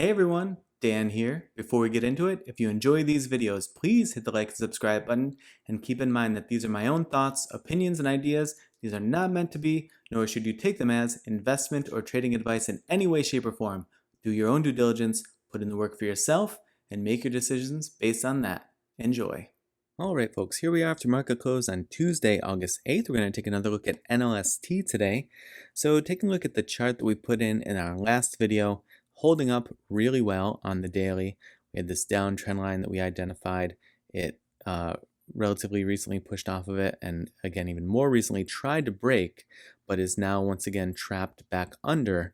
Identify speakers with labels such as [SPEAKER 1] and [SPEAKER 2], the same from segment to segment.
[SPEAKER 1] Hey everyone, Dan here. Before we get into it, if you enjoy these videos, please hit the like and subscribe button and keep in mind that these are my own thoughts, opinions, and ideas. These are not meant to be, nor should you take them as investment or trading advice in any way, shape, or form. Do your own due diligence, put in the work for yourself, and make your decisions based on that. Enjoy. Alright folks, here we are after market close on Tuesday, August 8th. We're going to take another look at NLST today. So taking a look at the chart that we put in our last video, holding up really well on the daily. We had this downtrend line that we identified. It relatively recently pushed off of it, and again, even more recently tried to break, but is now once again trapped back under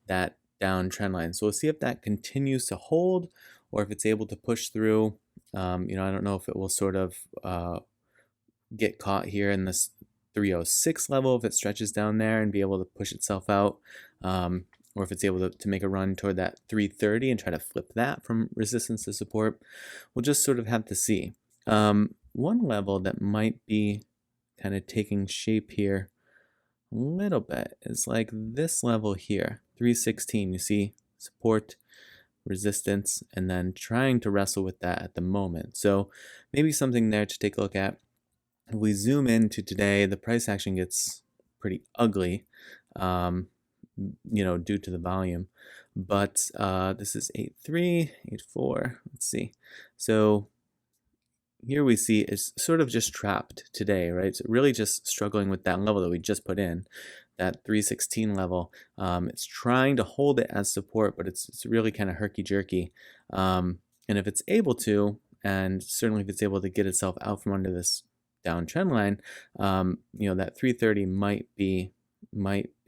[SPEAKER 1] that downtrend line. So we'll see if that continues to hold or if it's able to push through. I don't know if it will sort of get caught here in this 306 level, if it stretches down there and be able to push itself out, or if it's able to make a run toward that 330 and try to flip that from resistance to support. We'll just sort of have to see. One level that might be kind of taking shape here a little bit is like this level here, 316. You see support, resistance, and then trying to wrestle with that at the moment. So maybe something there to take a look at. If we zoom into today, the price action gets pretty ugly, due to the volume. But this is 8.3, 8.4. Let's see. So here we see it's sort of just trapped today, right? So really just struggling with that level that we just put in, that 316 level. It's trying to hold it as support, but it's really kind of herky-jerky. And if it's able to, and certainly if it's able to get itself out from under this downtrend line, that 330 might be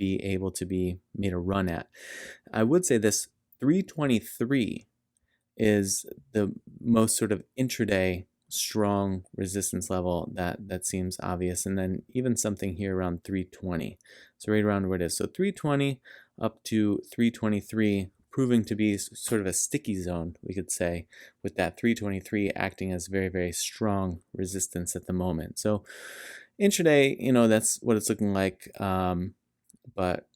[SPEAKER 1] able to be made a run at. I would say this 323 is the most sort of intraday strong resistance level that seems obvious, and then even something here around 320, so right around where it is. So 320 up to 323 proving to be sort of a sticky zone, we could say, with that 323 acting as very, very strong resistance at the moment. So intraday, that's what it's looking like, but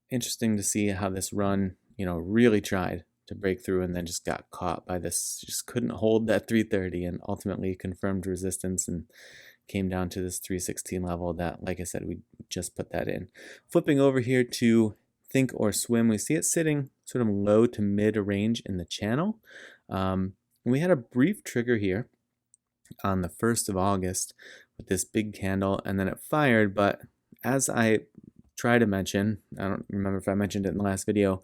[SPEAKER 1] interesting to see how this run, really tried to break through and then just got caught by this, just couldn't hold that 330 and ultimately confirmed resistance and came down to this 316 level that, like I said, we just put that in. Flipping over here to think or swim, we see it sitting sort of low to mid range in the channel. We had a brief trigger here on the 1st of August with this big candle, and then it fired, but as I try to mention, I don't remember if I mentioned it in the last video,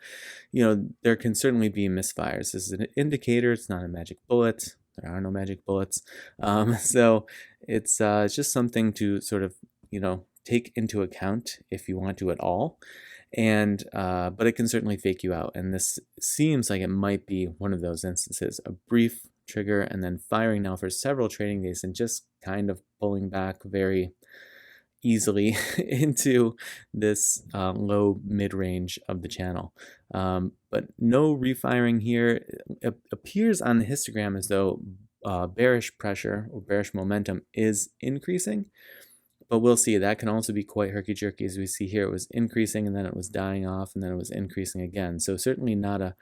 [SPEAKER 1] there can certainly be misfires. This is an indicator, it's not a magic bullet. There are no magic bullets. So it's just something to sort of, take into account if you want to at all. And but it can certainly fake you out. And this seems like it might be one of those instances, a brief trigger and then firing now for several trading days and just kind of pulling back very easily into this low mid-range of the channel. But no refiring here. It appears on the histogram as though bearish pressure or bearish momentum is increasing, but we'll see. That can also be quite herky-jerky. As we see here, it was increasing and then it was dying off and then it was increasing again. So certainly not a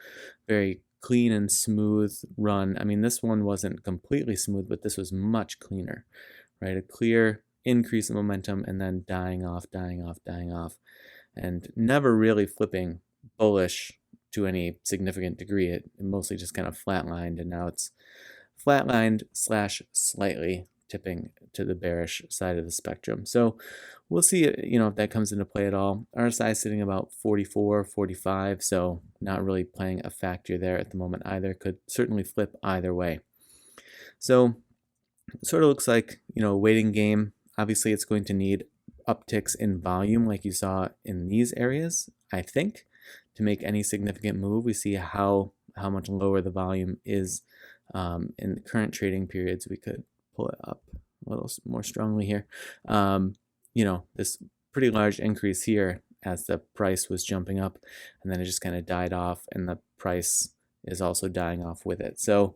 [SPEAKER 1] very clean and smooth run. I mean, this one wasn't completely smooth, but this was much cleaner, right? A clear increase in momentum and then dying off, and never really flipping bullish to any significant degree. It mostly just kind of flatlined, and now it's flatlined / slightly tipping to the bearish side of the spectrum. So we'll see, if that comes into play at all. RSI is sitting about 44, 45, so not really playing a factor there at the moment either. Could certainly flip either way. So it sort of looks like, a waiting game. Obviously, it's going to need upticks in volume like you saw in these areas, I think, to make any significant move. We see how much lower the volume is in the current trading periods. We could pull it up a little more strongly here. This pretty large increase here as the price was jumping up, and then it just kind of died off, and the price is also dying off with it. So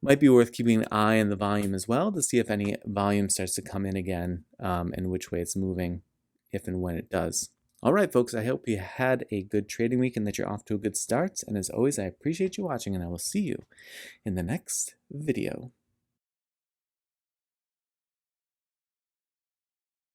[SPEAKER 1] might be worth keeping an eye on the volume as well to see if any volume starts to come in again, and which way it's moving, if and when it does. All right, folks, I hope you had a good trading week and that you're off to a good start. And as always, I appreciate you watching, and I will see you in the next video.